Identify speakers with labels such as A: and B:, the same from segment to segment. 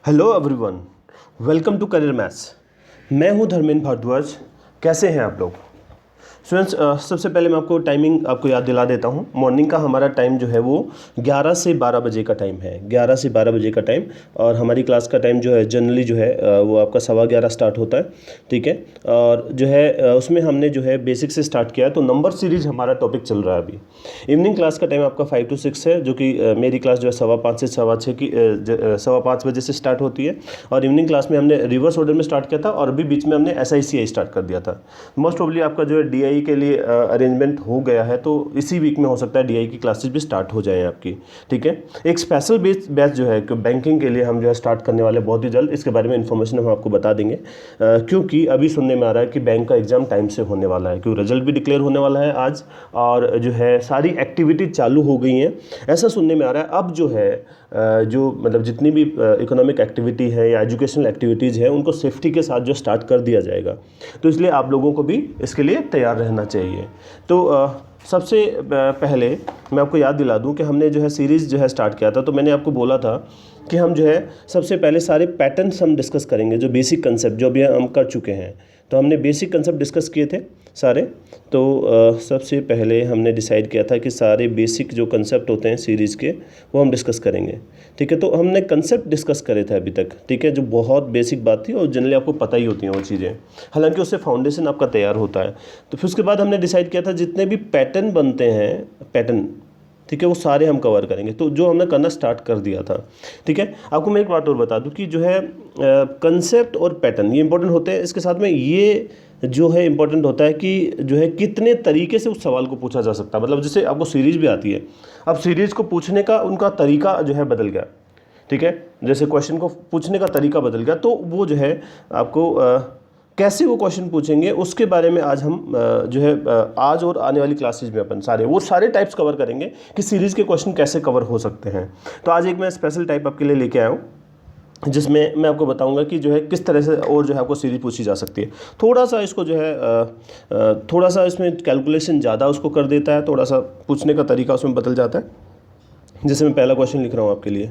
A: Hello everyone, welcome to Career Maths. मैं हूं धर्मेंद्र भारद्वाज। कैसे हैं आप लोग स्टूडेंट्स? सबसे पहले मैं आपको टाइमिंग आपको याद दिला देता हूं। मॉर्निंग का हमारा टाइम जो है वो 11 से 12 बजे का टाइम है। 11 से 12 बजे का टाइम। और हमारी क्लास का टाइम जो है जनरली जो है वो आपका 11:15 स्टार्ट होता है। ठीक है। और जो है उसमें हमने जो है बेसिक से स्टार्ट किया है। तो नंबर सीरीज हमारा टॉपिक चल रहा है अभी। इवनिंग क्लास का टाइम आपका 5 to 6 है, जो कि मेरी क्लास जो है 5:15 से 6:15 की 5:15 बजे से स्टार्ट होती है। और इवनिंग क्लास में हमने रिवर्स ऑर्डर में स्टार्ट किया था और अभी बीच में हमने SICI स्टार्ट कर दिया था। मोस्ट प्रोबेबली आपका जो है DI के लिए अरेंजमेंट हो गया है, तो इसी वीक में हो सकता है DI की क्लासेस भी स्टार्ट हो जाएं आपकी। ठीक है। एक स्पेशल बैच जो है कि बैंकिंग के लिए हम जो है स्टार्ट करने वाले बहुत ही जल्द। इसके बारे में इन्फॉर्मेशन हम आपको बता देंगे, क्योंकि अभी सुनने में आ रहा है कि बैंक का एग्ज़ाम टाइम से होने वाला है, क्योंकि रिजल्ट भी डिक्लेयर होने वाला है आज। और जो है सारी एक्टिविटी चालू हो गई हैं, ऐसा सुनने में आ रहा है। अब जो है जो मतलब जितनी भी इकोनॉमिक एक्टिविटी है या एजुकेशनल एक्टिविटीज़ हैं, उनको सेफ्टी के साथ जो स्टार्ट कर दिया जाएगा। तो इसलिए आप लोगों को भी इसके लिए तैयार रहना चाहिए। तो सबसे पहले मैं आपको याद दिला दूं कि हमने जो है सीरीज़ जो है स्टार्ट किया था। तो मैंने आपको बोला था कि हम जो है सबसे पहले सारे पैटर्न्स हम डिस्कस करेंगे, जो बेसिक कंसेप्ट जो अभी हम कर चुके हैं। तो हमने बेसिक कंसेप्ट डिस्कस किए थे सारे। तो सबसे पहले हमने डिसाइड किया था कि सारे बेसिक जो कंसेप्ट होते हैं सीरीज़ के, वो हम डिस्कस करेंगे। ठीक है। तो हमने कंसेप्ट डिस्कस करे थे अभी तक। ठीक है। जो बहुत बेसिक बात थी और जनरली आपको पता ही होती हैं वो चीज़ें, हालांकि उससे फाउंडेशन आपका तैयार होता है। तो फिर उसके बाद हमने डिसाइड किया था जितने भी पैटर्न बनते हैं, पैटर्न, ठीक है, वो सारे हम कवर करेंगे। तो जो हमने करना स्टार्ट कर दिया था। ठीक है। आपको मैं एक बात और बता दूं कि जो है कंसेप्ट और पैटर्न ये इंपॉर्टेंट होते हैं। इसके साथ में ये जो है इंपॉर्टेंट होता है कि जो है कितने तरीके से उस सवाल को पूछा जा सकता है। मतलब जैसे आपको सीरीज़ भी आती है, अब सीरीज़ को पूछने का उनका तरीका जो है बदल गया। ठीक है। जैसे क्वेश्चन को पूछने का तरीका बदल गया, तो वो जो है आपको कैसे वो क्वेश्चन पूछेंगे उसके बारे में आज हम जो है आज और आने वाली क्लासेज में अपन सारे टाइप्स कवर करेंगे कि सीरीज़ के क्वेश्चन कैसे कवर हो सकते हैं। तो आज एक मैं स्पेशल टाइप आपके लिए लेके आया हूँ, जिसमें मैं आपको बताऊंगा कि जो है किस तरह से और जो है आपको सीरीज पूछी जा सकती है। थोड़ा सा इसको जो है थोड़ा सा इसमें कैलकुलेशन ज़्यादा उसको कर देता है, थोड़ा सा पूछने का तरीका उसमें बदल जाता है। जैसे मैं पहला क्वेश्चन लिख रहा हूँ आपके लिए,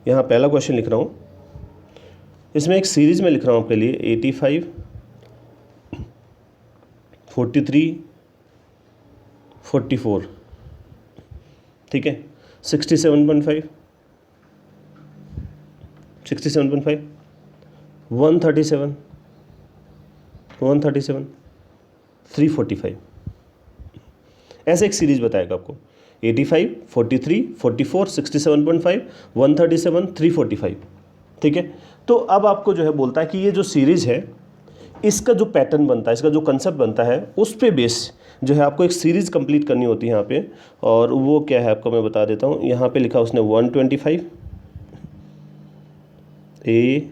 A: यहाँ पहला क्वेश्चन लिख रहा हूँ, इसमें एक सीरीज़ में लिख रहा हूँ आपके लिए 85, 43, 44, ठीक है, 67.5, 67.5, 137, 137, 345, ऐसे एक सीरीज बताएगा आपको। 85, 43, 44, 67.5, 137, 345। ठीक है। तो अब आपको जो है बोलता है कि ये जो सीरीज़ है, इसका जो पैटर्न बनता है, इसका जो कंसेप्ट बनता है, उस पे बेस जो है आपको एक सीरीज़ कंप्लीट करनी होती है यहाँ पे। और वो क्या है आपको मैं बता देता हूँ। यहाँ पे लिखा उसने 125, ABCDE।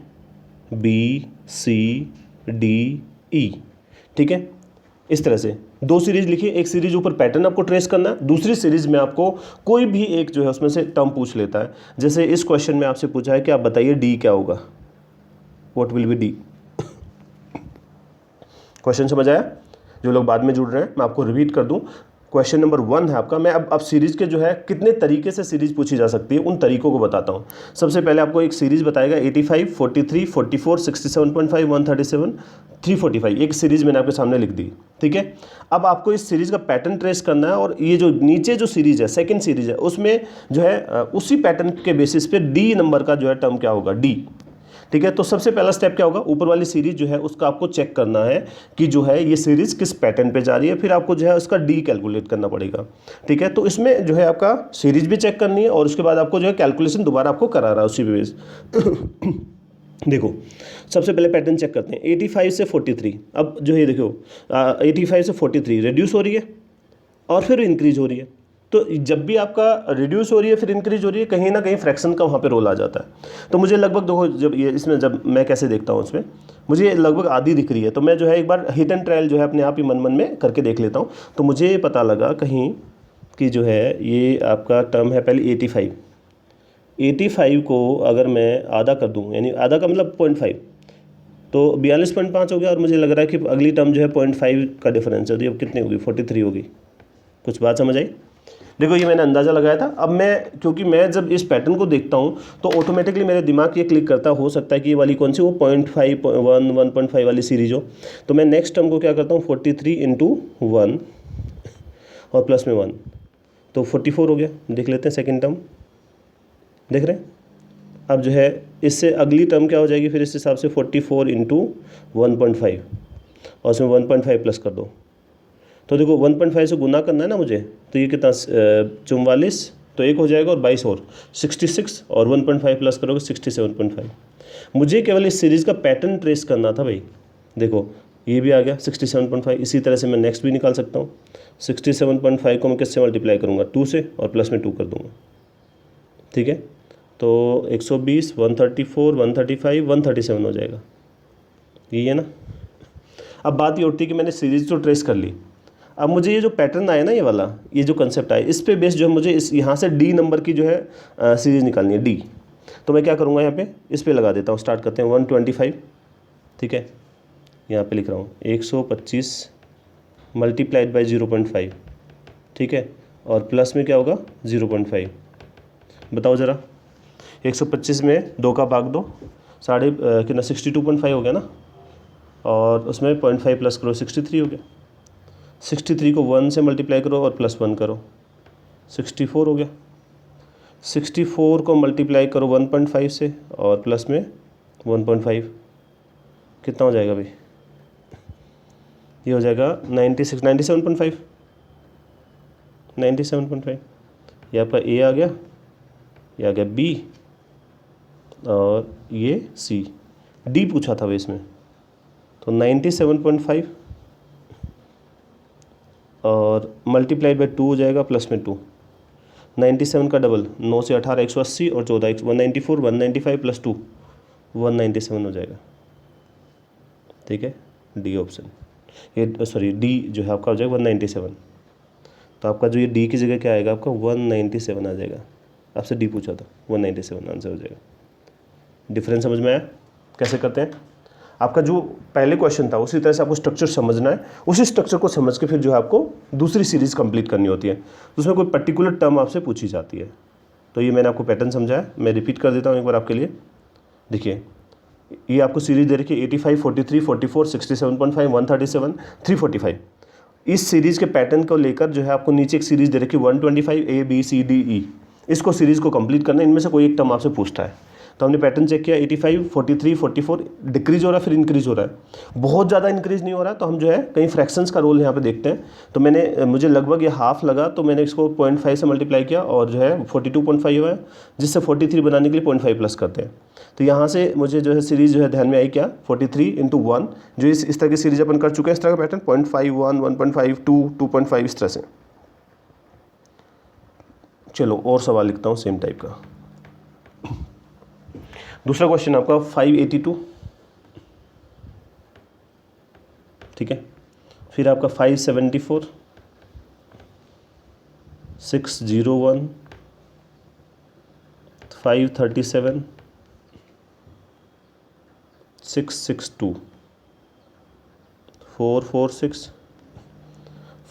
A: ठीक है। इस तरह से दो सीरीज लिखिए। एक सीरीज ऊपर पैटर्न आपको ट्रेस करना है, दूसरी सीरीज में आपको कोई भी एक जो है उसमें से टर्म पूछ लेता है। जैसे इस क्वेश्चन में आपसे पूछा है कि आप बताइए डी क्या होगा, what will be D. Question समझ आया? जो लोग बाद में जुड़ रहे हैं मैं आपको रिपीट कर दूं। क्वेश्चन नंबर 1 है आपका। मैं अब सीरीज के जो है कितने तरीके से सीरीज पूछी जा सकती है उन तरीकों को बताता हूं। सबसे पहले आपको एक सीरीज बताएगा 85, 43, 44, 67.5, 137, 345। एक सीरीज मैंने आपके सामने लिख दी। ठीक है। अब आपको इस सीरीज का पैटर्न ट्रेस करना है, और ये जो नीचे जो सीरीज है, सेकंड सीरीज है, उसमें जो है उसी पैटर्न के बेसिस पे डी नंबर का जो है टर्म क्या होगा, डी। ठीक है। तो सबसे पहला स्टेप क्या होगा, ऊपर वाली सीरीज जो है उसका आपको चेक करना है कि जो है ये सीरीज किस पैटर्न पे जा रही है। फिर आपको जो है उसका डी कैलकुलेट करना पड़ेगा। ठीक है। तो इसमें जो है आपका सीरीज भी चेक करनी है और उसके बाद आपको जो है कैलकुलेशन दोबारा आपको करा रहा है उसी बेस। देखो सबसे पहले पैटर्न चेक करते हैं 85 से 43। अब जो है देखो 85 से 43 रिड्यूस हो रही है और फिर इंक्रीज हो रही है। तो जब भी आपका रिड्यूस हो रही है फिर इंक्रीज हो रही है, कहीं ना कहीं फ्रैक्शन का वहाँ पे रोल आ जाता है। तो मुझे लगभग देखो, जब ये इसमें जब मैं कैसे देखता हूँ, इसमें मुझे लगभग आधी दिख रही है। तो मैं जो है एक बार हिट एंड ट्रायल जो है अपने आप ही मन में करके देख लेता हूँ। तो मुझे पता लगा कहीं कि जो है ये आपका टर्म है पहले 85। 85 को अगर मैं आधा कर दूँ, यानी आधा का मतलब 0.5, तो 42.5 हो गया। और मुझे लग रहा है कि अगली टर्म जो है 0.5 का डिफरेंस है, तो अब कितनी होगी, 43 होगी। कुछ बात समझ आई? देखो ये मैंने अंदाज़ा लगाया था। अब मैं, क्योंकि मैं जब इस पैटर्न को देखता हूँ तो ऑटोमेटिकली मेरे दिमाग ये क्लिक करता, हो सकता है कि ये वाली कौन सी, वो 0.5 1 1.5 वाली सीरीज हो। तो मैं नेक्स्ट टर्म को क्या करता हूँ, 43 इंटू 1 और प्लस में 1, तो 44 हो गया। देख लेते हैं सेकेंड टर्म, देख रहे हैं। अब जो है इससे अगली टर्म क्या हो जाएगी फिर इस हिसाब से, 44 इंटू 1.5 और उसमें 1.5 प्लस कर दो। तो देखो 1.5 से गुना करना है ना मुझे, तो ये कितना 44, तो एक हो जाएगा और 22 और 66, और 1.5 प्लस करोगे 67.5। मुझे केवल इस सीरीज़ का पैटर्न ट्रेस करना था भाई। देखो ये भी आ गया 67.5। इसी तरह से मैं नेक्स्ट भी निकाल सकता हूँ। 67.5 को मैं किससे मल्टीप्लाई करूँगा, 2 से, और प्लस में 2 कर दूँगा। ठीक है, तो 120, 134, 135, 137 हो जाएगा। यही है ना। अब बात ये उठती है कि मैंने सीरीज़ तो ट्रेस कर ली, अब मुझे ये जो पैटर्न आया ना, ये वाला, ये जो कंसेप्ट आया, इस पे बेस जो है मुझे इस यहाँ से डी नंबर की जो है सीरीज़ निकालनी है, डी। तो मैं क्या करूँगा, यहाँ पे इस पे लगा देता हूँ। स्टार्ट करते हैं 125, ठीक है, यहाँ पे लिख रहा हूँ 125 मल्टीप्लाइड बाई 0.5, ठीक है, और प्लस में क्या होगा 0.5। बताओ ज़रा, 125 में 2 का भाग दो, साढ़े कितना 62.5 हो गया ना, और उसमें 0.5 प्लस करो 63 हो गया। 63 को 1 से मल्टीप्लाई करो और प्लस 1 करो, 64 हो गया। 64 को मल्टीप्लाई करो 1.5 से और प्लस में 1.5, कितना हो जाएगा भाई, ये हो जाएगा 96, 97.5, 97.5। ये आपका ए आ गया, ये आ गया बी, और ये सी। डी पूछा था भाई इसमें, तो 97.5 और मल्टीप्लाइड बाई 2 हो जाएगा प्लस में 2। 97 का डबल 9 से 18 180 और 14 194, 195 प्लस 2 197 हो जाएगा। ठीक है, डी ऑप्शन, ये सॉरी डी जो है आपका हो जाएगा 197। तो आपका जो ये डी की जगह क्या आएगा, आपका 197 आ जाएगा। आपसे डी पूछा था, 197 आंसर हो जाएगा। डिफरेंस समझ में आया कैसे करते हैं। आपका जो पहले क्वेश्चन था उसी तरह से आपको स्ट्रक्चर समझना है, उसी स्ट्रक्चर को समझ के फिर जो है आपको दूसरी सीरीज़ कंप्लीट करनी होती है, उसमें कोई पर्टिकुलर टर्म आपसे पूछी जाती है। तो ये मैंने आपको पैटर्न समझाया, मैं रिपीट कर देता हूँ एक बार आपके लिए। देखिए ये आपको सीरीज़ दे रखी है 85, 43, 44, 67.5, 137, 345। इस सीरीज़ के पैटर्न को लेकर जो है आपको नीचे एक सीरीज़ दे रखी है 125, A B C D E। इसको सीरीज़ को कंप्लीट करना है, इनमें से कोई एक टर्म आपसे पूछता है। तो हमने पैटर्न चेक किया 85, 43, 44 डिक्रीज हो रहा है, फिर इंक्रीज हो रहा है। बहुत ज़्यादा इंक्रीज नहीं हो रहा है, तो हम जो है कहीं फ्रैक्शंस का रोल यहाँ पे देखते हैं। तो मुझे लगभग ये हाफ लगा, तो मैंने इसको 0.5 से मल्टीप्लाई किया और जो है 42.5 हुआ है, जिससे 43 बनाने के लिए 0.5 प्लस करते हैं। तो यहाँ से मुझे जो है सीरीज़ जो है ध्यान में आई क्या, 43 इंटू 1, जो इस तरह की सीरीज अपन कर चुके हैं, इस तरह का पैटर्न 0.5 1 1.5 2 2.5 इस तरह से। चलो और सवाल लिखता हूँ सेम टाइप का। दूसरा क्वेश्चन आपका 582, ठीक है, फिर आपका 574, 601, 537, 662, 446,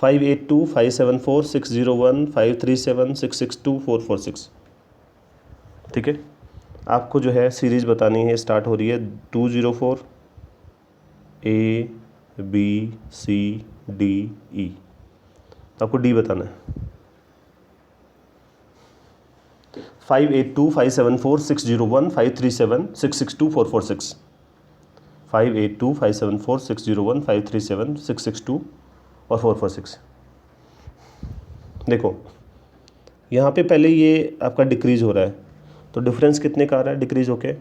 A: 582, 574, 601, 537, 662, 446। ठीक है, आपको जो है सीरीज़ बतानी है, स्टार्ट हो रही है 204 A B C D E। तो आपको डी बताना है। 582, 574, 601, 537, 662, 446। 582, 574, 601, 537, 662 और 446। देखो यहाँ पे पहले ये आपका डिक्रीज हो रहा है, तो डिफरेंस कितने का आ रहा है डिक्रीज होके,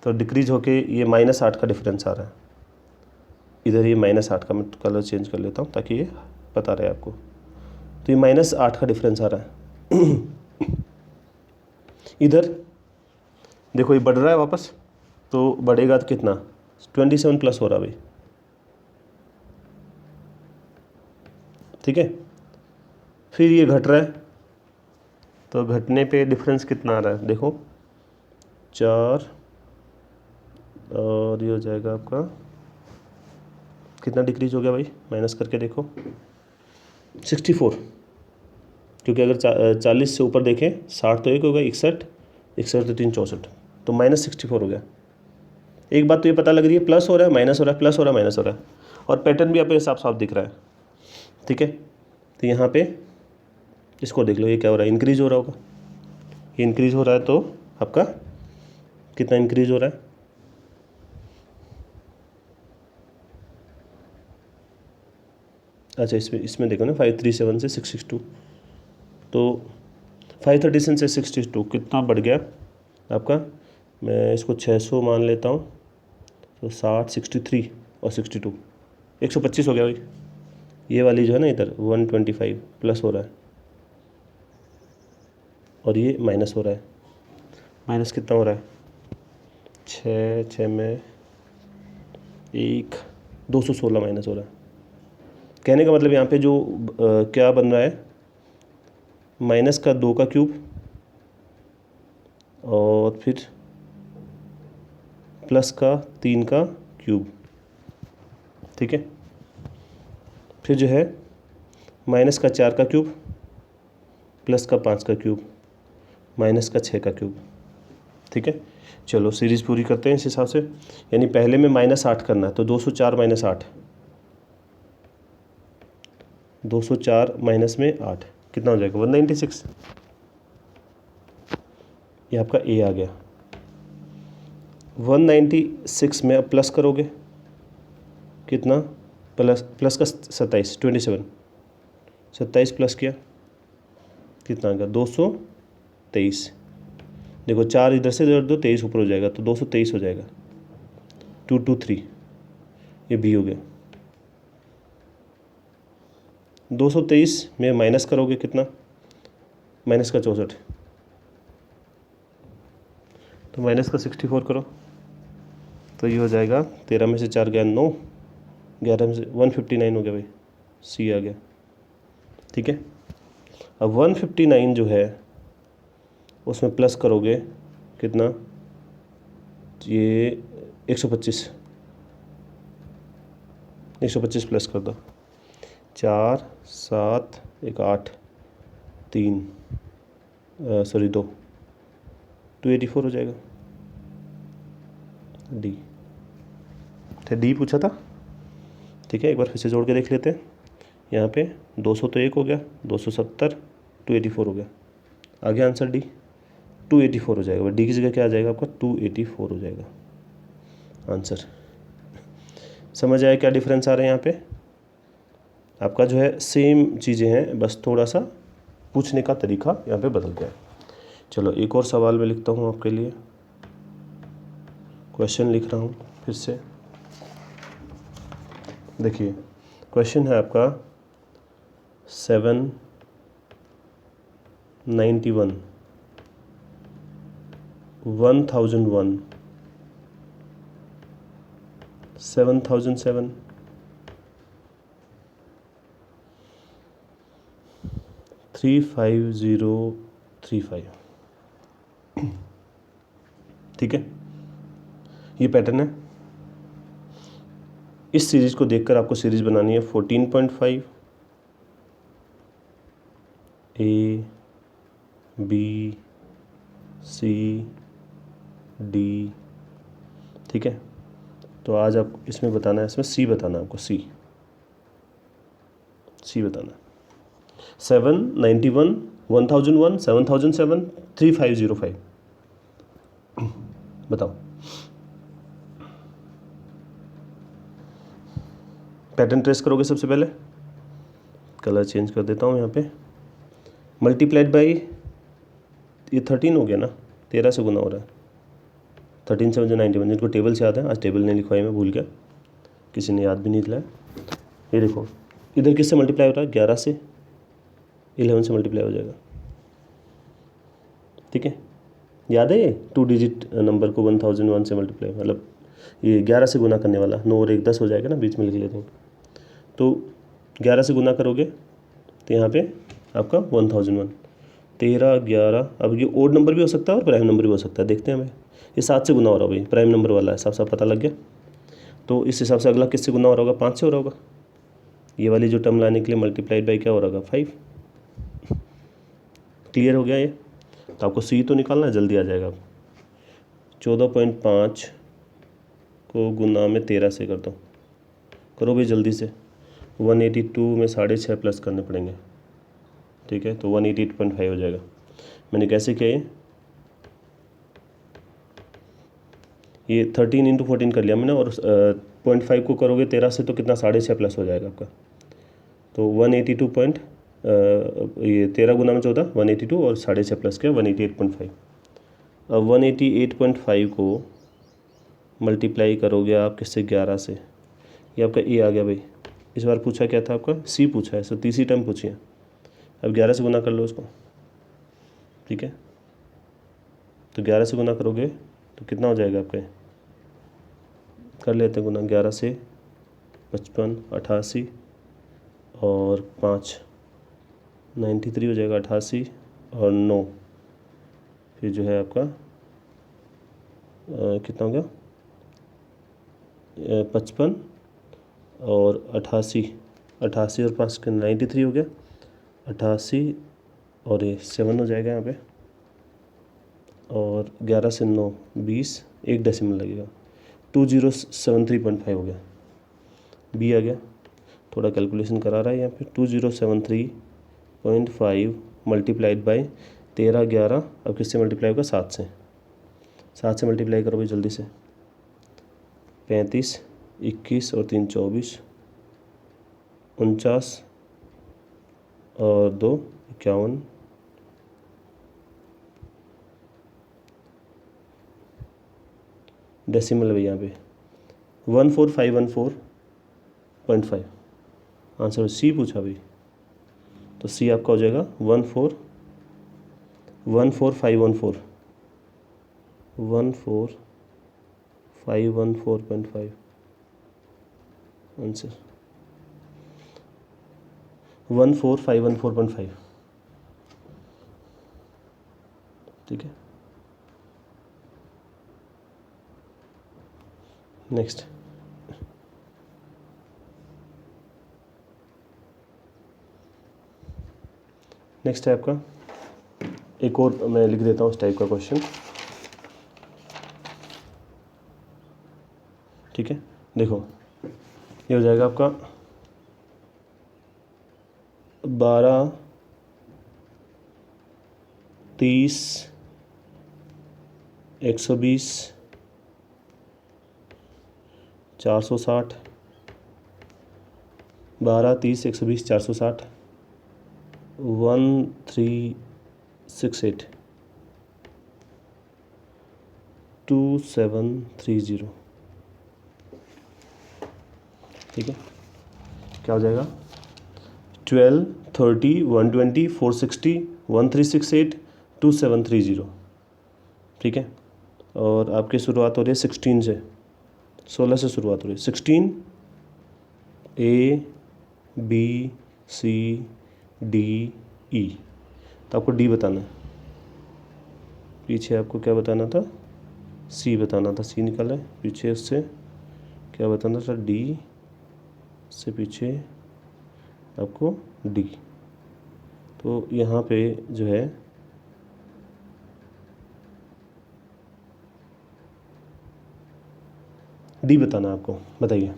A: तो डिक्रीज होके ये -8 का डिफरेंस आ रहा है। इधर ये -8 का, मैं कलर चेंज कर लेता हूँ ताकि ये पता रहे आपको। तो ये -8 का डिफरेंस आ रहा है। इधर देखो ये बढ़ रहा है वापस, तो बढ़ेगा तो कितना, 27 प्लस हो रहा भाई। ठीक है, फिर ये घट रहा है, तो घटने पे डिफरेंस कितना आ रहा है, देखो 4, और ये हो जाएगा आपका कितना डिक्रीज हो गया भाई, माइनस करके देखो 64। क्योंकि अगर 40 से ऊपर देखें 60 तो 1 होगा, 61 61 तो 3 64, तो -64 हो गया। एक बात तो ये पता लग रही है, प्लस हो रहा है माइनस हो रहा है, प्लस हो रहा है माइनस हो रहा है, और पैटर्न भी आपके साफ साफ दिख रहा है। ठीक है, तो यहाँ पे इसको देख लो, ये क्या हो रहा है, इंक्रीज हो रहा होगा, ये इंक्रीज हो रहा है, तो आपका कितना इंक्रीज हो रहा है, अच्छा इसमें देखो ना 537 से 662, तो 537 से 62 कितना बढ़ गया आपका, मैं इसको 600 मान लेता हूँ, तो 60 63 और 62 125 हो गया भाई। ये वाली जो है ना इधर 125 प्लस हो रहा है, और ये माइनस हो रहा है, माइनस कितना हो रहा है, 6 में 1 216 माइनस हो रहा है। कहने का मतलब यहाँ पे जो क्या बन रहा है, माइनस का 2 का क्यूब और फिर प्लस का 3 का क्यूब। ठीक है, फिर जो है माइनस का 4 का क्यूब, प्लस का 5 का क्यूब, माइनस का 6 का क्यूब। ठीक है, चलो सीरीज़ पूरी करते हैं इस हिसाब से। यानी पहले में -8 करना है, तो 204 - 8, 204 माइनस में 8 कितना हो जाएगा, 196। ये आपका ए आ गया। 196 में अब प्लस करोगे कितना, प्लस का 27 27 प्लस किया कितना आ गया, 223। देखो 4 इधर से जोड़ दो, 23 ऊपर हो जाएगा, तो 223 हो जाएगा, 223, ये बी हो गया। 223 में माइनस करोगे कितना, माइनस का 64, तो माइनस का 64 करो, तो ये हो जाएगा 13 में से 4 गया 9, 11 में से 159 हो गया भाई, सी आ गया। ठीक है, अब 159 जो है उसमें प्लस करोगे कितना, ये 125 प्लस कर दो, 4 7 1 8 3 सॉरी 2 284 हो जाएगा, डी। तो डी पूछा था। ठीक है, एक बार फिर से जोड़ के देख लेते हैं। यहाँ पे 200 तो 1 हो गया, 270 284 हो गया, आ गया आंसर डी, 284 हो जाएगा। डी की जगह क्या आ जाएगा आपका, 284 हो जाएगा आंसर। समझ आया क्या डिफरेंस आ रहा है यहाँ पे, आपका जो है सेम चीज़ें हैं, बस थोड़ा सा पूछने का तरीका यहाँ पे बदल गया है। चलो एक और सवाल मैं लिखता हूँ आपके लिए, क्वेश्चन लिख रहा हूँ फिर से। देखिए क्वेश्चन है आपका 791 1001 7007 35035। ठीक है, ये पैटर्न है। इस सीरीज़ को देखकर आपको सीरीज़ बनानी है 14.5 ए बी सी डी। ठीक है, तो आज आप इसमें बताना है, इसमें सी बताना है आपको, सी बताना है। 791 1001 7007 3505 बताओ। पैटर्न ट्रेस करोगे सबसे पहले, कलर चेंज कर देता हूँ यहाँ पे, मल्टीप्लाइड बाई ये 13 हो गया ना, 13 से गुना हो रहा है, 13 7 91। जिनको टेबल से याद है, आज टेबल नहीं लिखवाई, मैं भूल गया, किसी ने याद भी नहीं दिलाया। ये देखो इधर किससे मल्टीप्लाई हो रहा है, 11 से 11 से मल्टीप्लाई हो जाएगा। ठीक है, याद है ये 2 डिजिट नंबर को 1001 से मल्टीप्लाई, मतलब ये 11 से गुना करने वाला, 9 और 1 10 हो जाएगा ना, बीच में लिख लेते हैं। तो 11 से गुना करोगे तो यहाँ पे आपका 1001, 13 11। अब ये ओड नंबर भी हो सकता है और प्राइम नंबर भी हो सकता है, देखते हैं हमें। ये 7 से गुना हो रहा होगा, प्राइम नंबर वाला है, साफ साफ पता लग गया। तो इस हिसाब से अगला किससे गुना हो रहा होगा, 5 से हो रहा होगा। ये वाली जो टर्म लाने के लिए मल्टीप्लाइड बाई क्या हो रहा होगा, 5। क्लियर हो गया ये? तो आपको सी तो निकालना है, जल्दी आ जाएगा। 14.5 को गुना में 13 से कर दो, करो भाई जल्दी से। 182 में 6.5 प्लस करने पड़ेंगे, ठीक है, तो 188.5 हो जाएगा। मैंने कैसे किया ये 13 × 14 कर लिया मैंने, और 0.5 को करोगे 13 से तो कितना 6.5 प्लस हो जाएगा आपका। तो 182 ये 13 गुना में 14 182 और 6.5 प्लस किया 188.5। अब 188.5 को मल्टीप्लाई करोगे आप किससे, 11 से। ये आपका ए आ गया भाई। इस बार पूछा क्या था आपका, सी पूछा है, सो तीसरी टर्म पूछी है। अब 11 से गुना कर लो उसको, ठीक है। तो 11 से गुना करोगे तो कितना हो जाएगा आपका, कर लेते हैं गुना। 11 से 55 88 और 5 93 हो जाएगा। 88 और 9 फिर जो है आपका कितना हो गया, 55 और 88 88 और 5 के 93 हो गया। 88 और ये 7 हो जाएगा यहाँ पे, और 11 से 9 20, एक डेसिमल लगेगा। 2073.5 हो गया, बी आ गया। थोड़ा कैलकुलेशन करा रहा है यहाँ पे। 2073.5 मल्टीप्लाइड बाई 13 11, अब किससे मल्टीप्लाई होगा, 7 से। 7 से मल्टीप्लाई करो भाई जल्दी से। 35 21 और 3 24, 49 और 2 51, डेसिमल है यहाँ पे 14514.5। आंसर सी पूछा भाई, तो सी आपका हो जाएगा 14514 14514.5 आंसर 14514.5, ठीक है। नेक्स्ट है आपका, एक और मैं लिख देता हूँ इस टाइप का क्वेश्चन, ठीक है। देखो ये हो जाएगा आपका 12 30 120 460, 12 30 120 460 1368 2730, ठीक है। क्या हो जाएगा, 12 30 120 460 1368 2730, ठीक है। और आपकी शुरुआत हो रही है 16 से, 16 से शुरुआत हो रही है। 16 A B C D E, तो आपको D बताना है। पीछे आपको क्या बताना था, C बताना था, C निकाला है। पीछे उससे क्या बताना था, D से पीछे आपको D। तो यहाँ पे जो है D बताना है आपको, बताइए।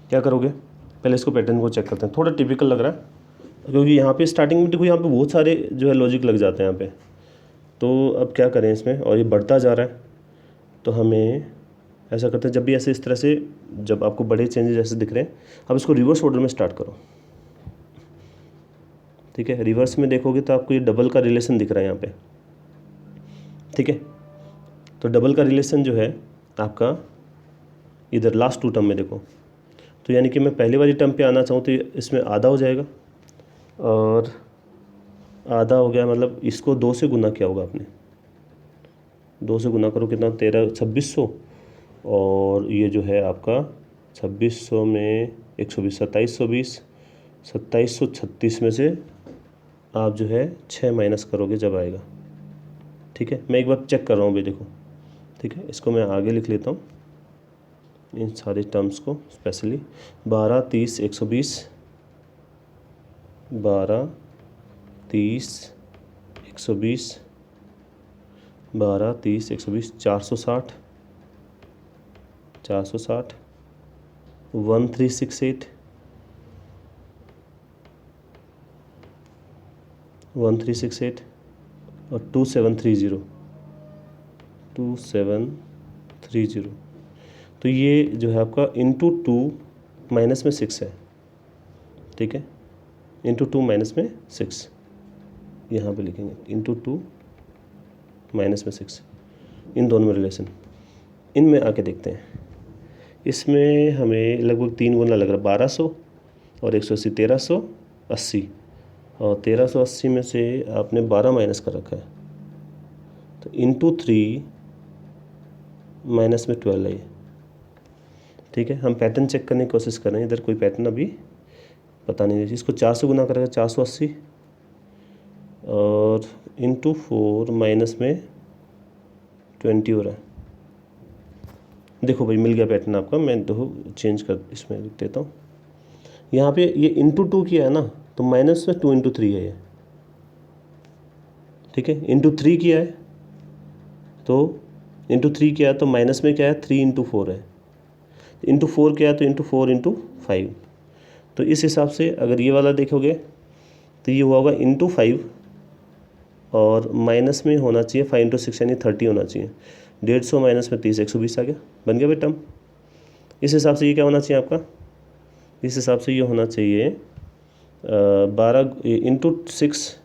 A: क्या करोगे, पहले इसको पैटर्न को चेक करते हैं। थोड़ा टिपिकल लग रहा है क्योंकि यहाँ पे स्टार्टिंग में देखो, यहाँ पे बहुत सारे जो है लॉजिक लग जाते हैं यहाँ पे। तो अब क्या करें इसमें, और ये बढ़ता जा रहा है, तो हमें ऐसा करते हैं, जब भी ऐसे इस तरह से जब आपको बड़े चेंजेस ऐसे दिख रहे हैं, अब इसको रिवर्स ऑर्डर में स्टार्ट करो, ठीक है। रिवर्स में देखोगे तो आपको ये डबल का रिलेशन दिख रहा है यहाँ पे, ठीक है। तो डबल का रिलेशन जो है आपका इधर लास्ट 2 टर्म में देखो, तो यानी कि मैं पहले वाली टर्म पे आना चाहूँ तो इसमें आधा हो जाएगा, और आधा हो गया मतलब इसको 2 से गुना किया होगा आपने। 2 से गुना करो कितना, 2600, और ये जो है आपका 2600 में 120 2720, 2736 में से आप जो है 6 माइनस करोगे जब आएगा, ठीक है। मैं एक बार चेक कर रहा हूँ भाई, देखो, ठीक है। इसको मैं आगे लिख लेता हूँ, इन सारे टर्म्स को स्पेशली 12, 30, 120, 12, 30, 120, 12, 30, 120, 460, 460, 1368, 1368 और 2730, 2730। तो ये जो है आपका इंटू 2 माइनस में 6 है, ठीक है, इंटू 2 माइनस में 6 यहाँ पे लिखेंगे, इंटू 2 माइनस में 6, इन दोनों में रिलेशन। इनमें आके देखते हैं, इसमें हमें लगभग 3 गुना लग रहा है, 1200 और 180, 1380, और 1380 में से आपने 12 माइनस कर रखा है, तो इंटू 3 माइनस में 12 है, ठीक है। हम पैटर्न चेक करने की कोशिश कर रहे हैं, इधर कोई पैटर्न अभी पता नहीं है। इसको 4 से गुना करेगा, 480, और इंटू 4 माइनस में 20 हो रहा है। देखो भाई मिल गया पैटर्न आपका, मैं देखो चेंज कर इसमें लिख देता हूँ। यहाँ पे ये इंटू 2 किया है ना, तो माइनस में 2 इंटू 3 है ये, ठीक है। इंटू 3 किया है, तो इंटू 3 किया है तो माइनस में क्या है, 3 इंटू 4 है। इंटू 4 किया है तो इंटू 4 इंटू 5। तो इस हिसाब से अगर ये वाला देखोगे तो ये हुआ होगा इंटू 5, और माइनस में होना चाहिए 5 इंटू 6 यानी 30 होना चाहिए। 150 माइनस में 30, 120 आ गया, बन गया बेटा। इस हिसाब से ये क्या होना चाहिए आपका, इस हिसाब से ये होना चाहिए 12 इंटू 6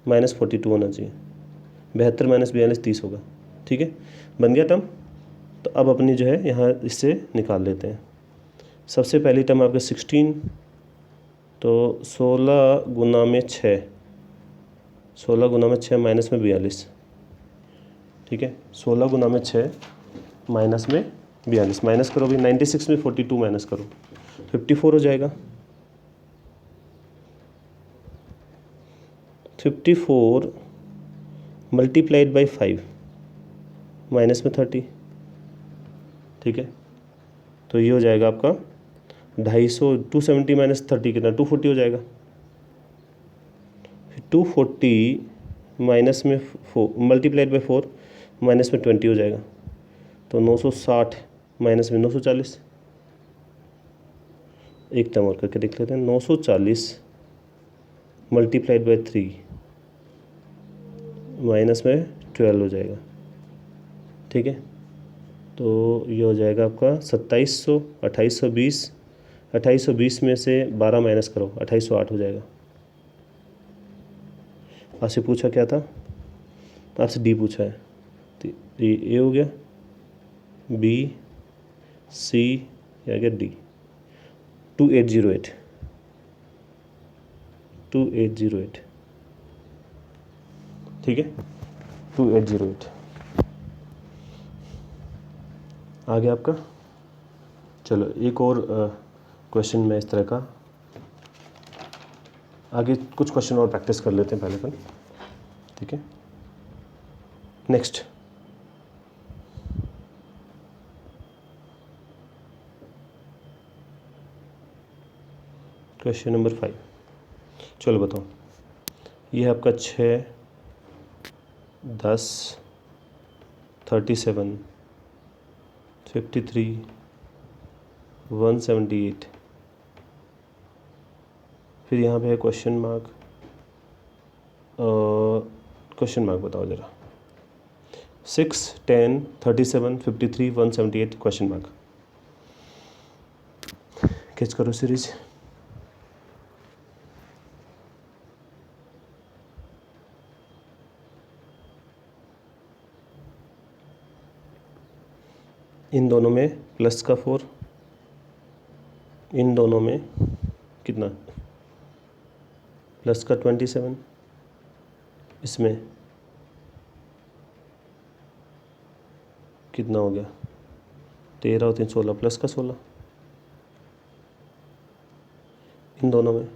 A: माइनस 42 होना चाहिए, 72 माइनस 42, 30 होगा, ठीक है, बन गया टर्म। तो अब अपनी जो है यहाँ इससे निकाल लेते हैं। सबसे पहली टर्म आपके 16, तो 16 गुना में 6, 16 गुना में 6 माइनस में 42, ठीक है। 16 गुना में 6 माइनस में 42, माइनस करो भी, 96 में 42 माइनस करो, 54 हो जाएगा। 54 मल्टीप्लाइड बाई 5 माइनस में 30, ठीक है। तो ये हो जाएगा आपका 250, 270 माइनस 30 कितना, 240 हो जाएगा। 240 माइनस में 4 मल्टीप्लाइड बाई 4 माइनस में 20 हो जाएगा, तो 960 माइनस में 940। एक टर्म और करके देख लेते हैं, 940 मल्टीप्लाइड बाई 3 माइनस में 12 हो जाएगा, ठीक है। तो ये हो जाएगा आपका 2700, 2820, 2820 में से 12 माइनस करो, 2808 हो जाएगा। आपसे पूछा क्या था, आपसे डी पूछा है, तो ये ए हो गया, बी, सी, या गया डी। 2808, 2808, ठीक है, 2808 आ गया आपका। चलो एक और क्वेश्चन में इस तरह का, आगे कुछ क्वेश्चन और प्रैक्टिस कर लेते हैं पहले अपन, ठीक है। नेक्स्ट क्वेश्चन नंबर 5, चलो बताओ। ये है आपका 6, 10, 37, 53, 178, फिर यहाँ पे है क्वेश्चन मार्क, क्वेश्चन मार्क बताओ ज़रा, 6, 10, 37, 53, 178 क्वेश्चन मार्क। कैच करो सीरीज। इन दोनों में प्लस का 4, इन दोनों में कितना, प्लस का 27, इसमें कितना हो गया, 13 और 3 16, प्लस का 16, इन दोनों में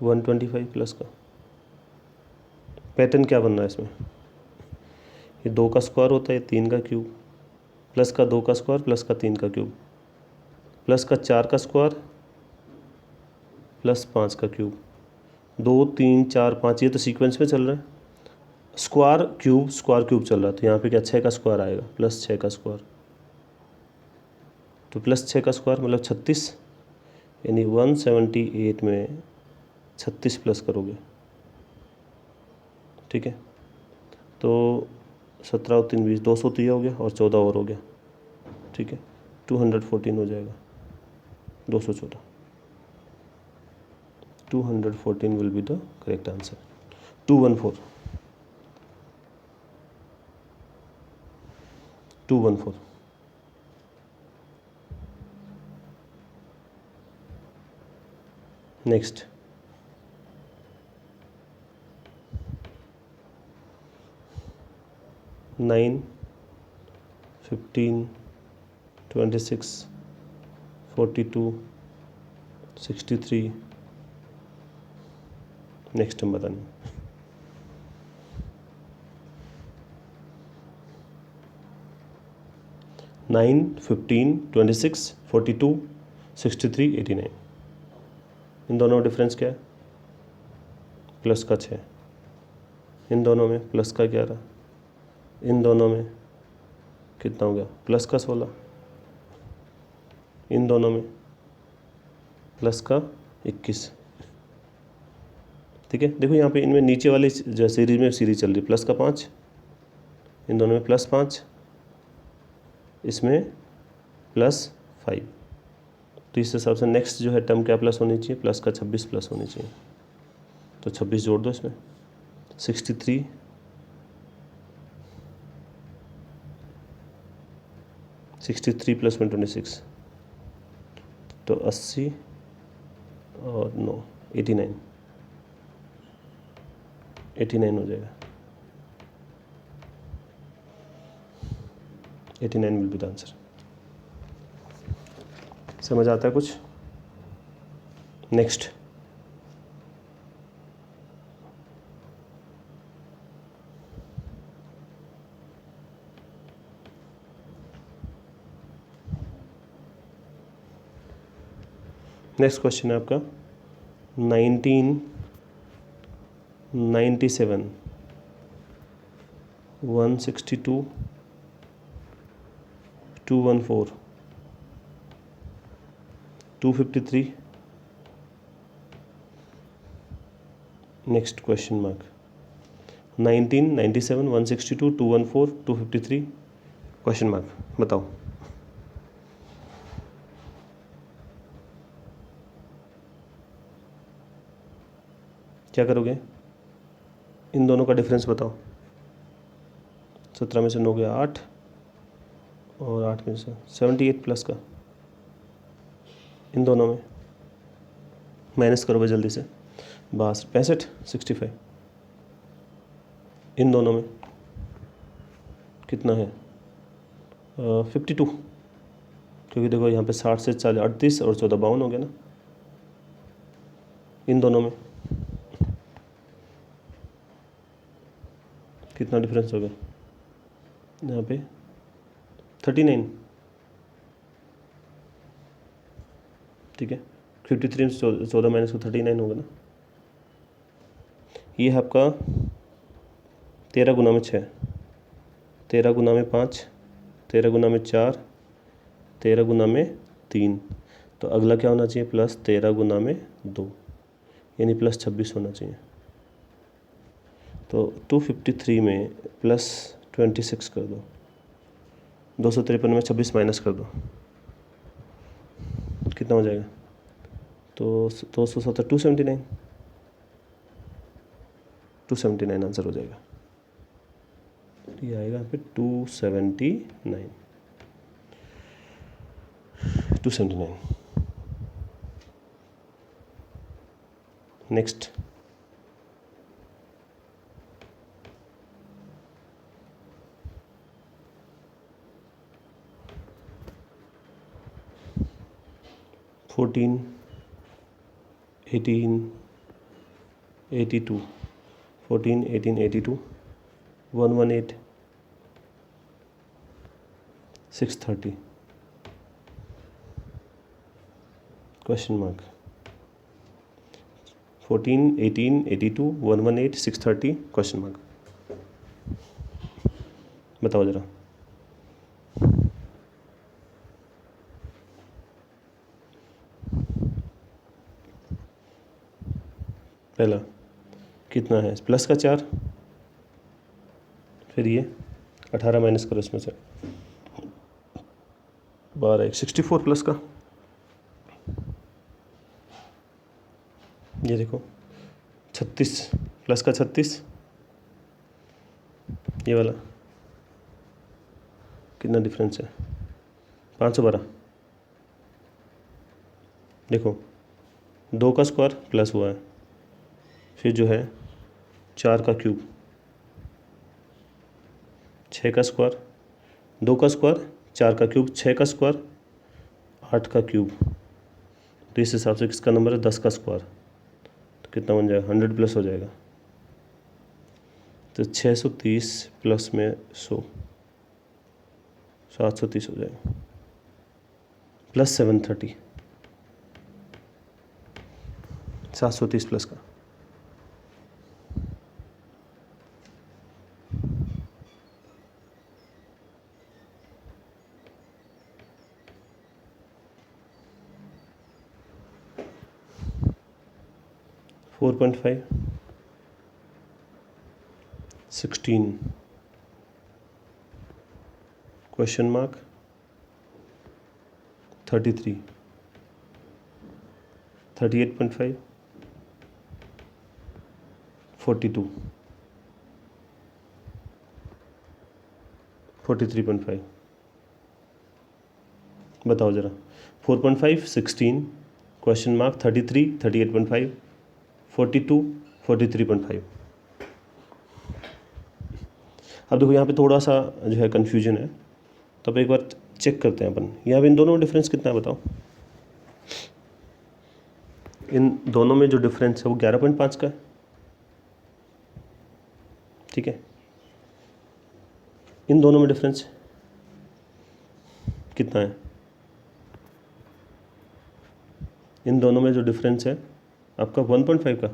A: 125 प्लस का। पैटर्न क्या बन रहा है इसमें, ये 2 का स्क्वायर होता है, 3 का क्यूब, प्लस का 2 का स्क्वायर प्लस का 3 का क्यूब, प्लस का 4 का स्क्वायर प्लस 5 का क्यूब, 2 3 4 5, ये तो सीक्वेंस में चल रहा है। स्क्वायर क्यूब चल रहा है, तो यहाँ पे क्या 6 का स्क्वायर आएगा, प्लस 6 का स्क्वायर, तो प्लस 6 का स्क्वायर मतलब 36, यानी 178 में 36 प्लस करोगे, ठीक है। तो 17 और 3 20, 200 तो ये हो गया और 14 और हो गया, ठीक है। 214 हो जाएगा, 214, 214 will be the correct answer. 214, 214। Next, nine 15 26 42 63। Next हम बताने, नाइन 15 26 42 63 89। इन दोनों का डिफरेंस क्या है? प्लस का 6। इन दोनों में प्लस का 11। इन दोनों में कितना हो गया? प्लस का 16। इन दोनों में प्लस का 21। ठीक है, देखो यहाँ पे इनमें नीचे वाली जो सीरीज में सीरीज चल रही, प्लस का 5, इन दोनों में प्लस 5, इसमें प्लस 5। तो इस हिसाब से नेक्स्ट जो है टर्म क्या प्लस होनी चाहिए? प्लस का 26 प्लस होनी चाहिए। तो 26 जोड़ दो इसमें, 63 प्लस में 26, तो 80 और 9 89 हो जाएगा। 89 विल बी द आंसर। समझ आता है कुछ? नेक्स्ट, नेक्स्ट क्वेश्चन है आपका 1997 162 214 253। Next question mark, 1997 162 214 253 question mark, बताओ। क्या करोगे? इन दोनों का डिफरेंस बताओ। 17 में से 9 गया 8, और 8 में से 78 प्लस का, इन दोनों में माइनस करो भाई जल्दी से, 62 65। इन दोनों में कितना है? 52, क्योंकि देखो यहाँ पे 60 से 40 38 और 14 52 हो गया ना। इन दोनों में कितना डिफरेंस हो गया? यहाँ पे 39, ठीक है। 53 में 14 माइनस को 39 होगा ना। ये है आपका 13 गुना में 6, 13 गुना में 5, 13 गुना में 4, 13 गुना में 3। तो अगला क्या होना चाहिए? प्लस 13 गुना में 2, यानी प्लस 26 होना चाहिए। तो 253 में प्लस 26 कर दो, 253 में 26 माइनस कर दो, कितना हो जाएगा? तो 270 279 आंसर हो जाएगा। ये आएगा यहाँ पे 279। Next, fourteen 18 82 14 18 82 118 630 question mark 14 18 82 118 630 question mark. बताओ ज़रा। पहला कितना है, प्लस का 4, फिर ये 18 माइनस करो इसमें से, 12 एक 64 प्लस का, ये देखो 36 प्लस का 36, ये वाला कितना डिफरेंस है, 512। देखो 2 का स्क्वायर प्लस हुआ है, फिर जो है 4 का क्यूब, 6 का स्क्वायर, 2 का स्क्वायर, 4 का क्यूब, 6 का स्क्वायर, 8 का क्यूब। तो इस हिसाब से किसका नंबर है, 10 का स्क्वायर। तो कितना बन जाएगा, 100 प्लस हो जाएगा। तो 630 प्लस में 100, 730 हो जाएगा, प्लस 730, 730 प्लस का। Four 16 question mark 33 38.5 42 43.5। बताओ ज़रा। 4.5 16 क्वेश्चन मार्क 33 38.5 42 43.5। अब देखो यहाँ पे थोड़ा सा जो है कन्फ्यूजन है, तो अब एक बार चेक करते हैं अपन। यहाँ पे इन दोनों में डिफरेंस कितना है बताओ। इन दोनों में जो डिफरेंस है वो 11.5 का है, ठीक है। इन दोनों में डिफरेंस कितना है, इन दोनों में जो डिफरेंस है आपका 1.5 का।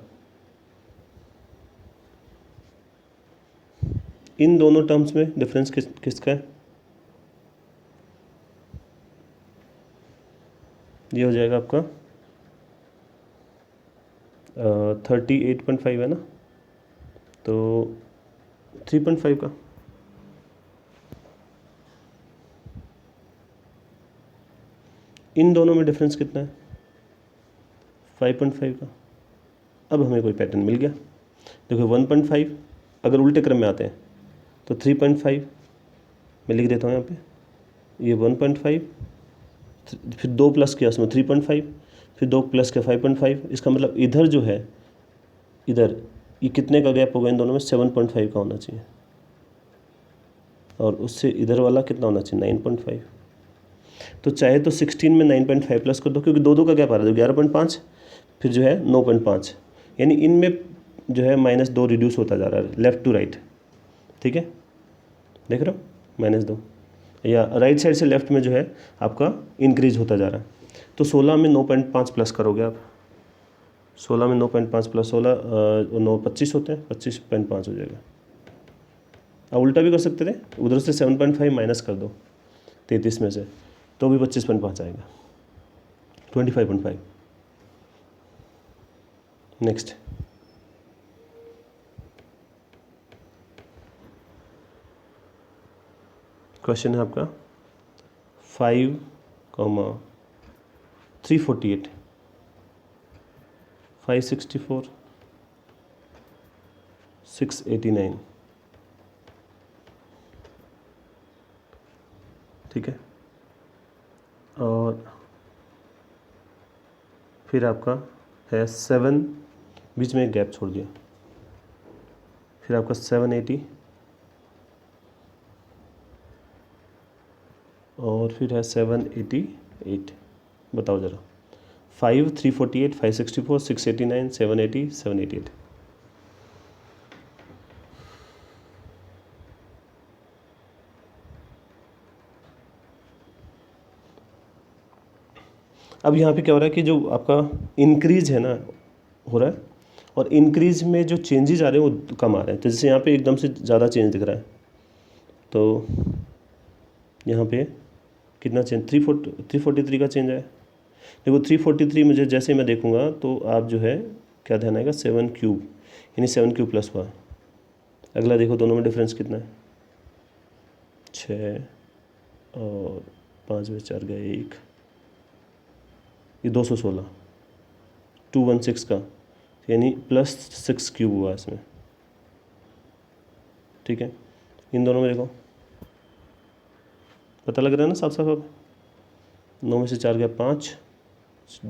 A: इन दोनों टर्म्स में डिफरेंस किसका है, ये हो जाएगा आपका 38.5 है ना, तो 3.5 का। इन दोनों में डिफरेंस कितना है, 5.5 का। अब हमें कोई पैटर्न मिल गया। देखो 1.5 अगर उल्टे क्रम में आते हैं तो 3.5 मैं लिख देता हूँ यहाँ पे, ये 1.5, फिर 2 प्लस किया उसमें 3.5, फिर 2 प्लस किया 5.5। इसका मतलब इधर जो है, इधर ये कितने का गैप होगा इन दोनों में, 7.5 का होना चाहिए, और उससे इधर वाला कितना होना चाहिए, 9.5। तो चाहे तो 16 में 9.5 प्लस कर दो, क्योंकि दो का गैप आ रहा है, 11.5 फिर जो है 9.5, यानी इनमें जो है -2 रिड्यूस होता जा रहा है लेफ़्ट टू राइट, ठीक है। देख रहे हो, -2, या राइट साइड से लेफ़्ट में जो है आपका इंक्रीज होता जा रहा है। तो 16 में 9.5 प्लस करोगे आप, 16 में 9.5 प्लस 16 9 25 होते हैं, 25.5 हो जाएगा। अब उल्टा भी कर सकते थे, उधर से 7.5 माइनस कर दो 33 में से, तो भी 25.5 आएगा, 25.5। नेक्स्ट क्वेश्चन है आपका 5,348 564 689, ठीक है। और फिर आपका है 7, बीच में एक गैप छोड़ दिया, फिर आपका 780, और फिर है 788। बताओ ज़रा। 5,348 564 689 780 788। अब यहाँ पे क्या हो रहा है कि जो आपका इंक्रीज है ना हो रहा है, और इंक्रीज में जो चेंजेस आ रहे हैं वो कम आ रहे हैं। तो जैसे यहाँ पे एकदम से ज़्यादा चेंज दिख रहा है, तो यहाँ पे कितना चेंज, 343 का चेंज है। देखो 343 मुझे जैसे मैं देखूँगा तो आप जो है क्या ध्यान आएगा, 7 क्यूब, यानी 7 क्यूब प्लस हुआ। अगला देखो दोनों में डिफरेंस कितना है, 6 और 5 में 4 गए 1, ये 216, 216 का, यानी +6 क्यूब हुआ इसमें। ठीक है, इन दोनों में देखो पता लग रहा है ना साफ साफ। अब 9 में से 4 गया 5,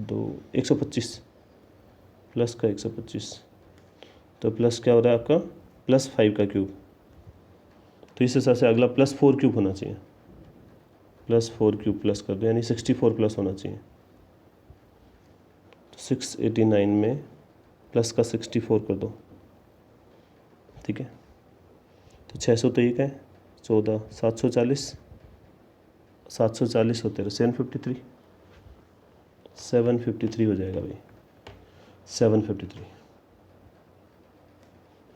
A: 2, 125 प्लस का 125, तो प्लस क्या हो रहा है आपका, +5 का क्यूब। तो इस हिसाब से अगला +4 क्यूब होना चाहिए, +4 क्यूब प्लस कर दो, यानी 64 प्लस होना चाहिए। तो 689 में प्लस का 64 कर दो, ठीक है। तो 600 तो एक है, 14, 740, 740 होते रहे, 753 हो जाएगा भाई, 753।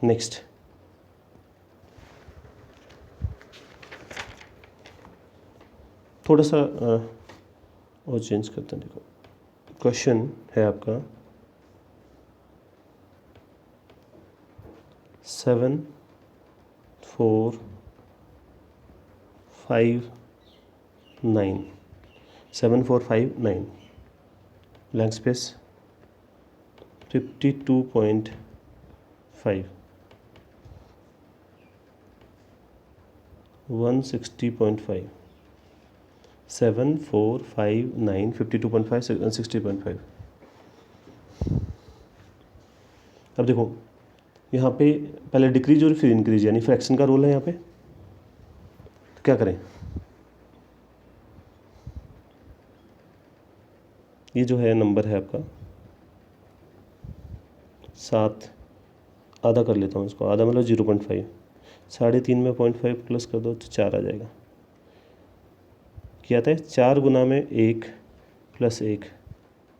A: नेक्स्ट, थोड़ा सा और चेंज करते हैं। देखो क्वेश्चन है आपका 7 4 5 9, 7 4 5 9, ब्लैंक स्पेस 52.5, 160.5, 7 4 5 9, 52.5, 160.5। अब देखो यहाँ पे पहले डिक्रीज और फिर इंक्रीज, यानी फ्रैक्शन का रोल है यहाँ पे। तो क्या करें, ये जो है नंबर है आपका 7, आधा कर लेता हूँ इसको, आधा मतलब 0.5, 3.5 में 0.5 प्लस कर दो तो 4 आ जाएगा। क्या आता है, 4 गुना में 1 + 1,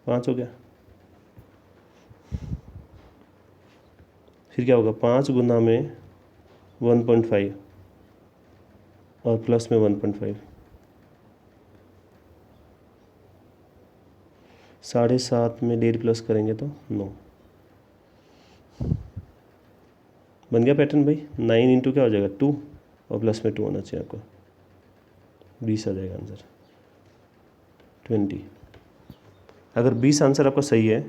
A: 5 हो गया। फिर क्या होगा, 5 गुना में 1.5 और प्लस में 1.5, 7.5 में 1.5 प्लस करेंगे तो 9 बन गया पैटर्न भाई। 9 इंटू क्या हो जाएगा, 2, और प्लस में 2 होना चाहिए आपको, 20 आ जाएगा आंसर, 20। अगर 20 आंसर आपका सही है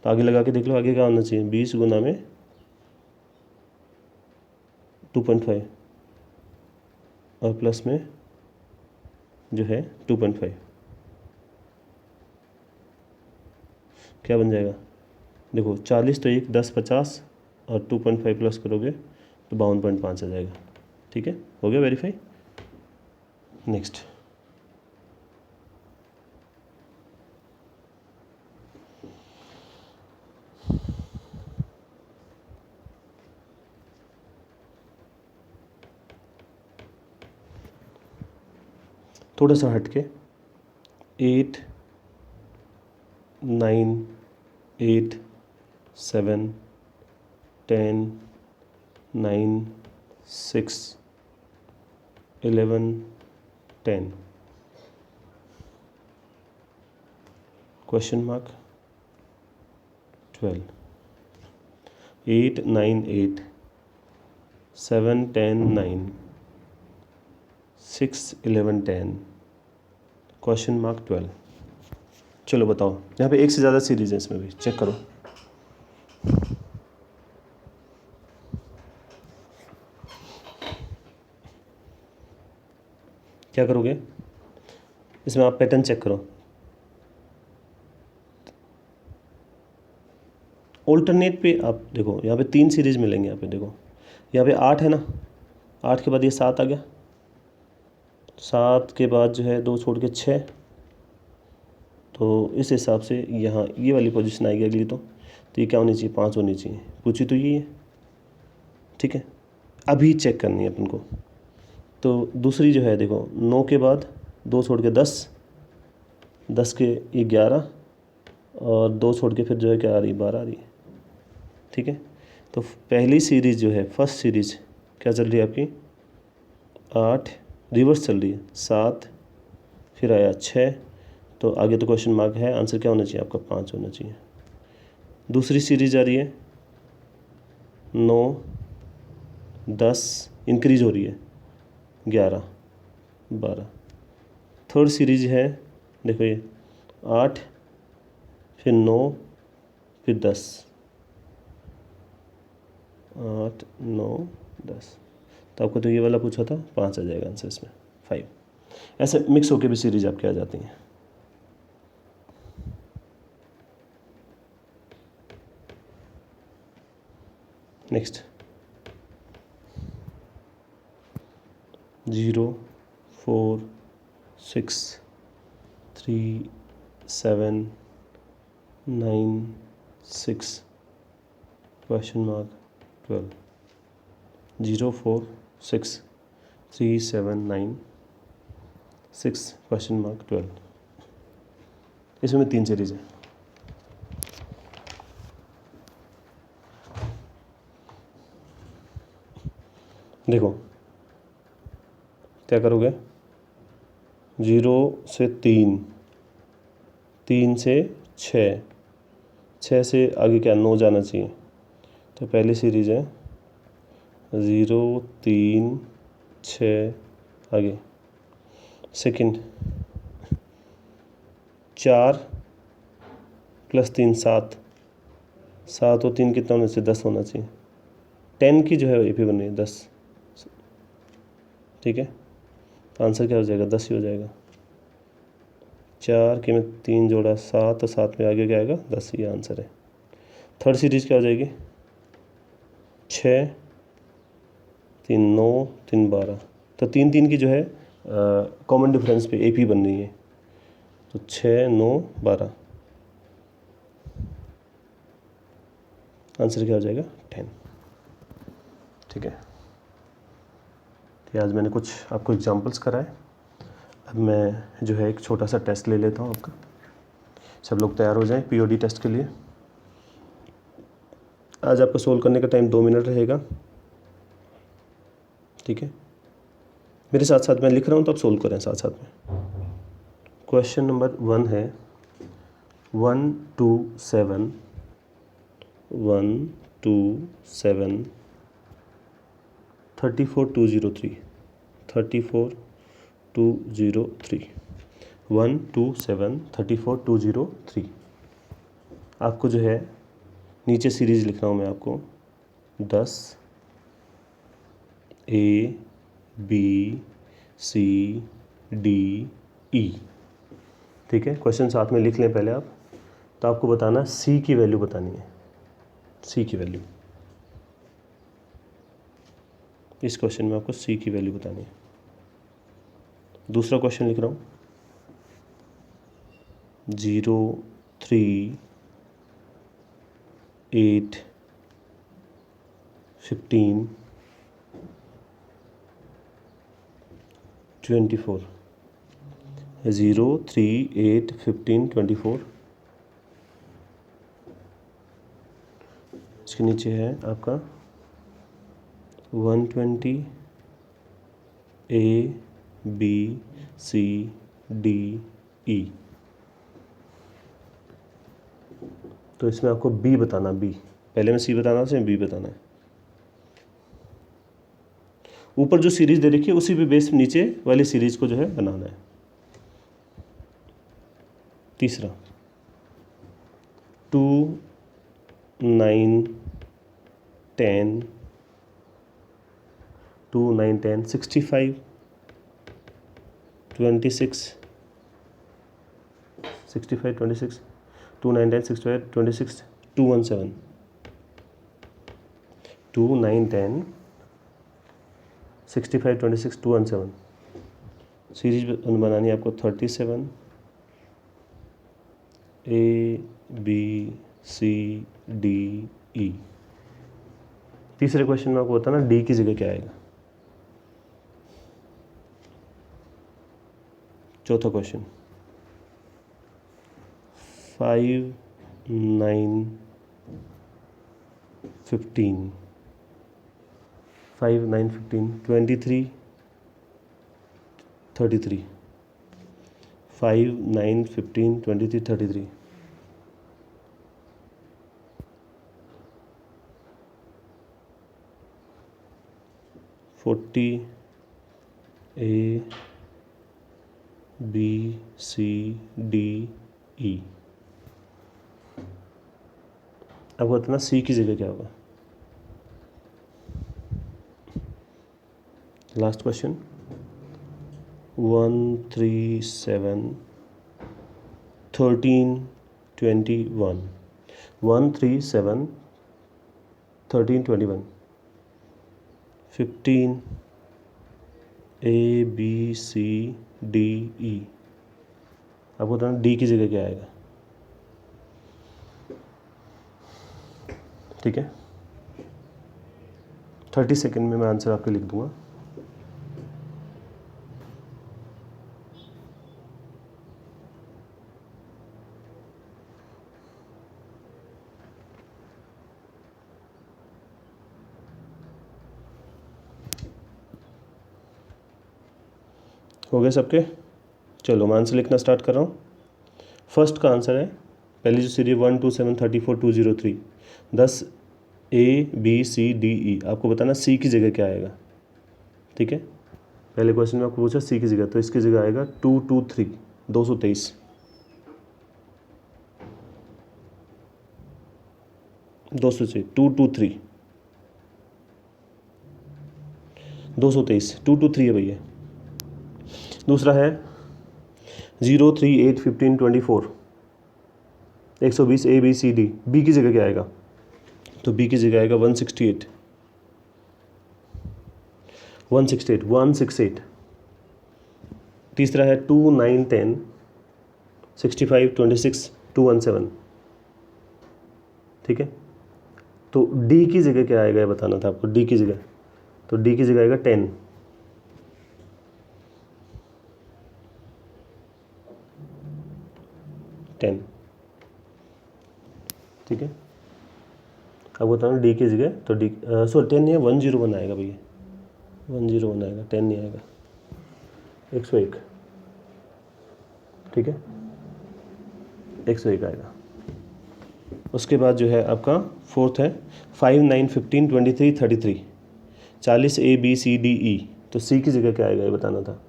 A: तो आगे लगा के देख लो, आगे क्या होना चाहिए, 20 गुना में 2.5 और प्लस में जो है 2.5, क्या बन जाएगा, देखो 40 तो 1, 10 50 और 2.5 प्लस करोगे तो 52.5 आ जाएगा। ठीक है, हो गया वेरीफाई। नेक्स्ट, थोड़ा सा हट के 8 9 8 7 10 9 6 11 10, क्वेश्चन मार्क 12, 8 9 8 7 10 9 6 11 10, क्वेश्चन मार्क 12। चलो बताओ, यहाँ पे एक से ज़्यादा सीरीज है, इसमें भी चेक करो। क्या करोगे, इसमें आप पैटर्न चेक करो। ऑल्टरनेट पे आप देखो, यहाँ पे 3 सीरीज मिलेंगे। यहाँ पे देखो, यहाँ पे 8 है ना, 8 के बाद ये 7 आ गया, 7 के बाद जो है 2 छोड़ के 6, तो इस हिसाब से यहाँ ये वाली पोजीशन आएगी अगली। तो ये क्या होनी चाहिए, 5 होनी चाहिए। पूछी तो यही है, ठीक है। अभी चेक करनी है अपन को। तो दूसरी जो है देखो, 9 के बाद 2 छोड़ के 10, 10 के ये 11 और 2 छोड़ के फिर जो है क्या आ रही है, 12 आ रही है। ठीक है, तो पहली सीरीज़ जो है, फर्स्ट सीरीज़ क्या चल रही है आपकी, 8 रिवर्स चल रही है, 7 फिर आया 6, तो आगे तो क्वेश्चन मार्क है, आंसर क्या होना चाहिए आपका, 5 होना चाहिए। दूसरी सीरीज आ रही है 9 10 इंक्रीज हो रही है, 11 12। थर्ड सीरीज है, देखो ये 8 फिर 9 फिर 10, 8 9 10, तो आपको तो ये वाला पूछा था, 5 आ जाएगा आंसर इसमें, 5। ऐसे मिक्स होके भी सीरीज आपके आ जाती हैं। Next 0 4 6 3 7 9 6 question mark 12, 0 4 6 3 7 9 6 question mark 12। इसमें 3 सीरीज है। देखो क्या करोगे, 0 से 3, 3 से 6, 6 से आगे क्या 9 जाना चाहिए, तो पहली सीरीज है 0 3 6 आगे। सेकंड 4 + 3 7, 7 और 3 कितना होना चाहिए, 10 होना चाहिए। 10 की जो है ए पी बन रही है 10, ठीक है, तो आंसर क्या हो जाएगा, 10 ही हो जाएगा। 4 के में 3 जोड़ा 7 और 7 में आगे क्या आएगा, 10, ये आंसर है। थर्ड सीरीज क्या हो जाएगी, 6 3 9 3 12, तो 3 3 की जो है कॉमन डिफरेंस पे ए पी बन रही है, तो 6 9 12, आंसर क्या हो जाएगा, 10। ठीक है, तो आज मैंने कुछ आपको एग्जांपल्स कराए। अब मैं जो है एक छोटा सा टेस्ट ले लेता हूँ आपका। सब लोग तैयार हो जाएं पीओडी टेस्ट के लिए। आज आपका सोल्व करने का टाइम 2 मिनट रहेगा, ठीक है। मेरे साथ साथ मैं लिख रहा हूँ तो आप सोल्व करें साथ साथ में। क्वेश्चन नंबर 1 है 1 2 7 1 2 7 34 203 34 203 1 2 7 34 203। आपको जो है नीचे सीरीज लिख रहा हूँ मैं आपको, 10 A B C D E, ठीक है। क्वेश्चन साथ में लिख लें पहले आप, तो आपको बताना C की वैल्यू बतानी है, C की वैल्यू। इस क्वेश्चन में आपको C की वैल्यू बतानी है। दूसरा क्वेश्चन लिख रहा हूँ 0 3 8 15 24, 0 3 8 15 24। इसके नीचे है आपका 120 A B C D E, तो इसमें आपको B बताना, B पहले में C बताना है, B बताना है। ऊपर जो सीरीज दे रखी है उसी पे बेस नीचे वाली सीरीज को जो है बनाना है। तीसरा 2 9 10 2 9 10 65 26 65 26 2 9 10 65 26 217 2 9 10 65 26 217। सीरीज बनानी है आपको 37 A B C D E। तीसरे क्वेश्चन में आपको बताना D की जगह क्या आएगा। चौथा question 5 9 15 5 9 15 23 33 5 9 15 23 33 40 A B C D E। अब बताना सी की जगह क्या होगा। Last question 1 3 7 13 21 1 3 7 13 21 15 A B C D E। आपको बताना डी की जगह क्या आएगा। ठीक है, 30 सेकेंड में मैं आंसर आपके लिख दूंगा। हो गए सबके। चलो मैं आंसर लिखना स्टार्ट कर रहा हूँ। फर्स्ट का आंसर है, पहली जो series 1 2 7 34 203 10 A B C D E। आपको बताना सी की जगह क्या आएगा। ठीक है, पहले क्वेश्चन में आपको पूछा सी की जगह, तो इसकी जगह आएगा 223 223 223 223 223 है भैया। दूसरा है 0 3 8 15 24 120 A B C D। B की जगह क्या आएगा, तो बी की जगह आएगा 168 168 168। तीसरा है 2 9 10 65 26 217। ठीक है, तो डी की जगह क्या आएगा ये बताना था आपको। डी की जगह, तो डी की जगह आएगा 10 10। ठीक है, अब बताना डी की जगह, तो डी 10 नहीं है 101 आएगा भैया, 101 आएगा, 10 नहीं आएगा, 101। ठीक है, 101 आएगा। उसके बाद जो है आपका फोर्थ है 5 9 15 23 33 40 A B C D E। तो सी की जगह क्या आएगा ये बताना था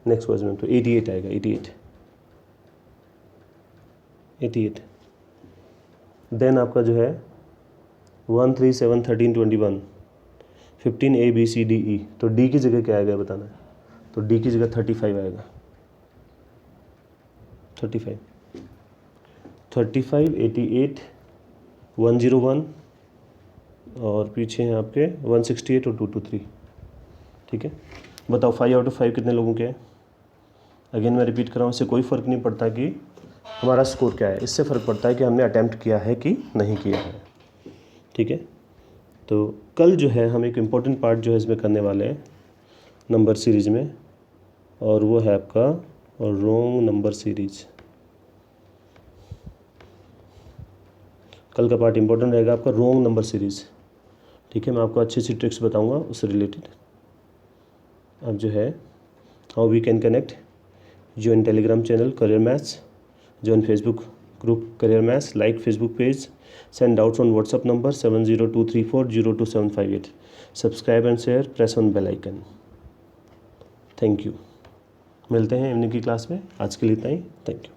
A: नेक्स्ट क्वेश्चन में, तो 88 आएगा, 88। देन आपका जो है 1 3 7 13 21 15 A B C D E। तो डी की जगह क्या आएगा बताना है, तो डी की जगह 35 आएगा, 35 88 101 और पीछे हैं आपके 168 और 223। ठीक है, बताओ 5 आउट ऑफ 5 कितने लोगों के हैं। अगेन मैं रिपीट कर रहा हूँ, इससे कोई फ़र्क नहीं पड़ता कि हमारा स्कोर क्या है, इससे फ़र्क पड़ता है कि हमने अटैम्प्ट किया है कि नहीं किया है। ठीक है, तो कल जो है हम एक इम्पॉर्टेंट पार्ट जो है इसमें करने वाले हैं नंबर सीरीज़ में, और वो है आपका रोंग नंबर सीरीज। कल का पार्ट इम्पोर्टेंट रहेगा आपका रोंग नंबर सीरीज़। ठीक है, मैं आपको अच्छी अच्छी ट्रिक्स बताऊंगा उससे रिलेटेड। अब जो है how we can connect, join Telegram channel Career Maths, join Facebook group Career Maths, like Facebook page, send doubts on WhatsApp number 7023402758, subscribe and share, press on bell icon. Thank you. मिलते हैं evening की class में, आज के लिए इतना ही, thank you.